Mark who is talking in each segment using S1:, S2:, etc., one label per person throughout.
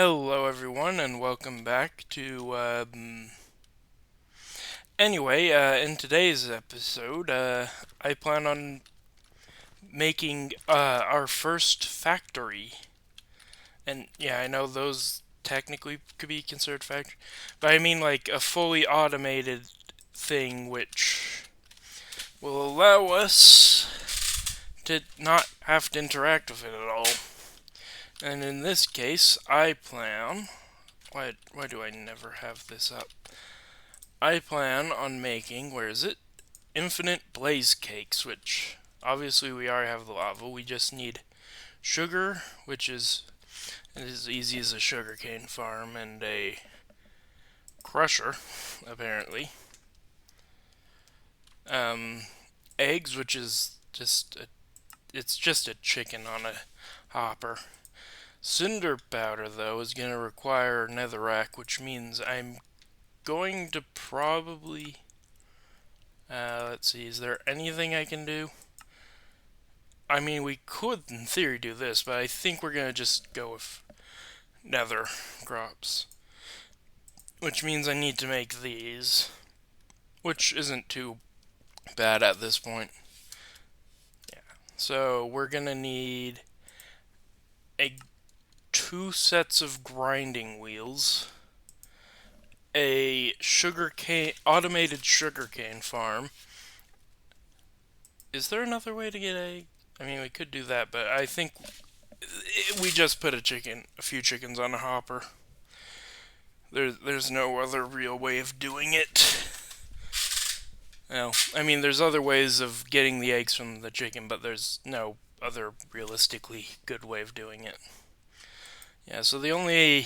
S1: Hello everyone and welcome back to in today's episode I plan on making our first factory. And yeah, I know those technically could be considered factory, but I mean like a fully automated thing which will allow us to not have to interact with it at all. And in this case, I plan why do I never have this up? I plan on making, where is it? Infinite blaze cakes, which obviously we already have the lava. We just need sugar, which is as easy as a sugarcane farm, and a crusher, apparently. Um, Eggs, which is it's just a chicken on a hopper. Cinder powder, though, is going to require netherrack, which means I'm going to probably let's see, is there anything I can do? I mean, we could, in theory, do this, but I think we're gonna just go with nether crops. Which means I need to make these. Which isn't too bad at this point. Yeah. So, we're gonna need a 2 sets of grinding wheels, a automated sugarcane farm. Is there another way to get egg? I mean, we could do that, but I think we just put a few chickens on a hopper. There's no other real way of doing it. Well, I mean, there's other ways of getting the eggs from the chicken, but there's no other realistically good way of doing it. Yeah, so the only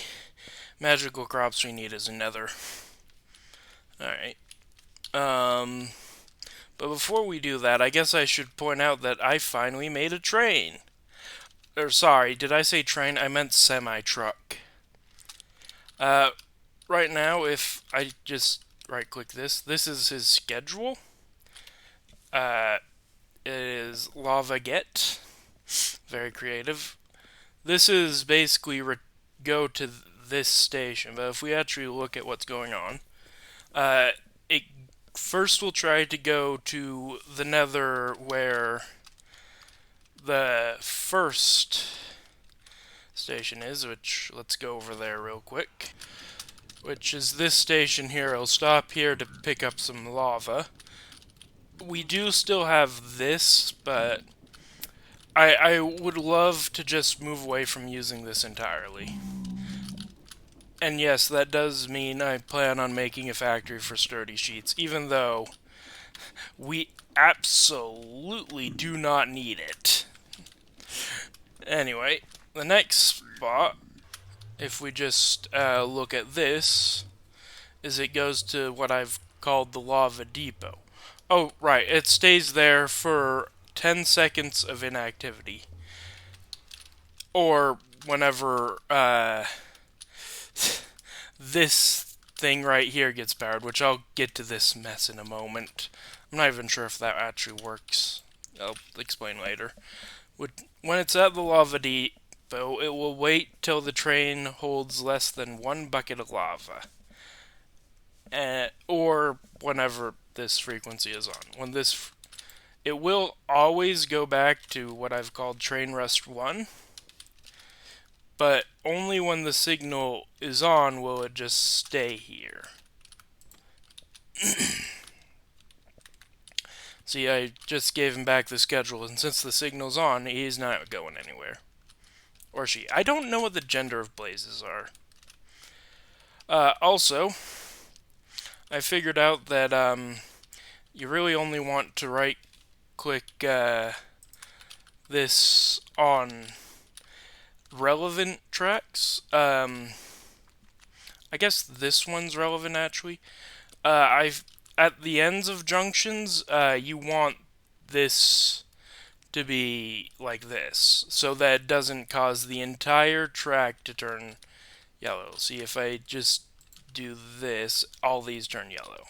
S1: magical crops we need is nether. Alright. But before we do that, I guess I should point out that I finally made a train. Or sorry, did I say train? I meant semi-truck. Right now, if I just right-click this is his schedule. It is lava get. Very creative. This is basically go to this station, but if we actually look at what's going on, it first will try to go to the nether where the first station is, which let's go over there real quick, which is this station here. I'll stop here to pick up some lava. We do still have this, but I would love to just move away from using this entirely. And yes, that does mean I plan on making a factory for sturdy sheets, even though we absolutely do not need it. Anyway, the next spot, if we just look at this, is it goes to what I've called the lava depot. Oh, right, it stays there for 10 seconds of inactivity. Or whenever this thing right here gets powered, which I'll get to this mess in a moment. I'm not even sure if that actually works. I'll explain later. When it's at the lava depot, it will wait till the train holds less than 1 bucket of lava. Or whenever this frequency is on. It will always go back to what I've called train rest 1, but only when the signal is on will it just stay here. See, I just gave him back the schedule, and since the signal's on, he's not going anywhere. Or she. I don't know what the gender of blazes are. Also, I figured out that you really only want to right-click this on relevant tracks. I guess this one's relevant actually. At the ends of junctions, you want this to be like this, so that it doesn't cause the entire track to turn yellow. See, if I just do this, all these turn yellow.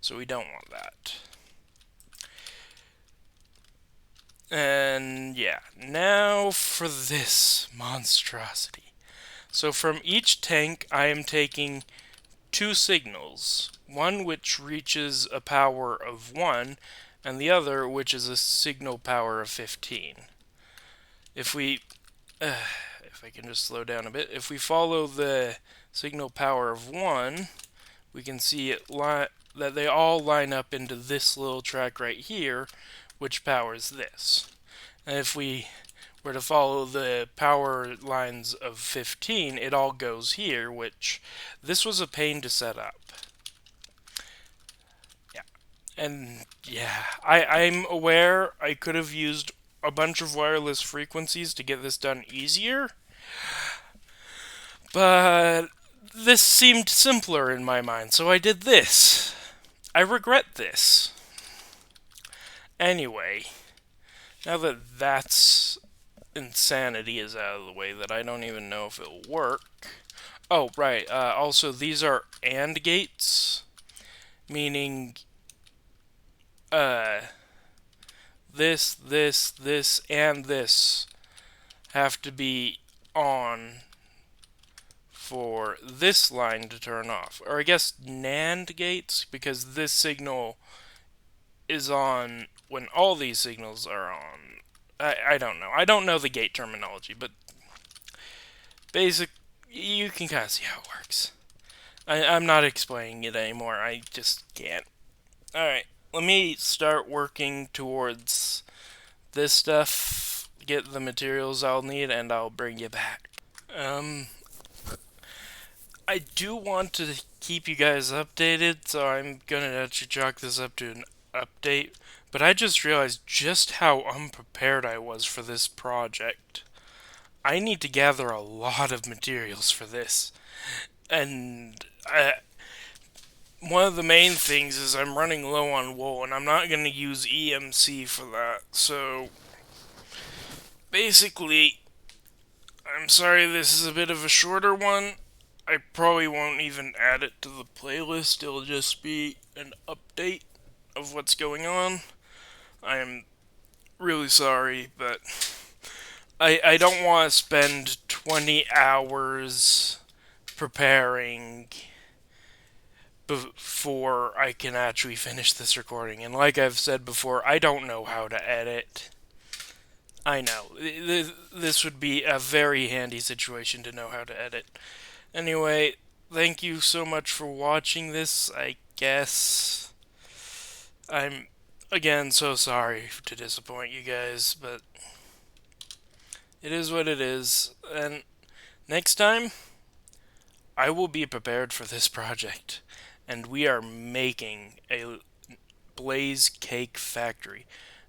S1: So we don't want that. And yeah, now for this monstrosity. So from each tank, I am taking two signals. One which reaches a power of 1, and the other which is a signal power of 15. If we, if I can just slow down a bit, if we follow the signal power of 1, we can see that they all line up into this little track right here, which powers this. And if we were to follow the power lines of 15, it all goes here, which this was a pain to set up. Yeah. And yeah, I'm aware I could have used a bunch of wireless frequencies to get this done easier, but this seemed simpler in my mind, so I did this. I regret this. Anyway, now that that's insanity is out of the way, that I don't even know if it'll work. Oh, right. Also, these are AND gates, meaning this, and this have to be on for this line to turn off. Or I guess NAND gates, because this signal is on when all these signals are on. I don't know. I don't know the gate terminology, but you can kind of see how it works. I'm not explaining it anymore. I just can't. Alright, let me start working towards this stuff, get the materials I'll need, and I'll bring you back. I do want to keep you guys updated, so I'm gonna actually chalk this up to an update. But I just realized just how unprepared I was for this project. I need to gather a lot of materials for this. And one of the main things is I'm running low on wool, and I'm not going to use EMC for that. So, basically, I'm sorry this is a bit of a shorter one. I probably won't even add it to the playlist. It'll just be an update of what's going on. I am really sorry, but I don't want to spend 20 hours preparing before I can actually finish this recording. And like I've said before, I don't know how to edit. I know. This would be a very handy situation to know how to edit. Anyway, thank you so much for watching this, I guess. I'm, again, so sorry to disappoint you guys, but it is what it is. And next time, I will be prepared for this project. And we are making a Blaze Cake Factory.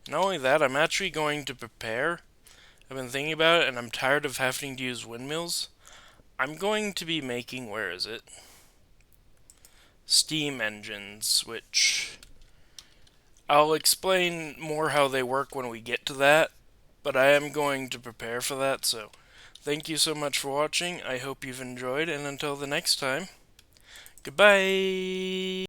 S1: Not only that, I'm actually going to prepare. I've been thinking about it, and I'm tired of having to use windmills. I'm going to be making, where is it? Steam engines, which I'll explain more how they work when we get to that, but I am going to prepare for that, so thank you so much for watching. I hope you've enjoyed, and until the next time, goodbye!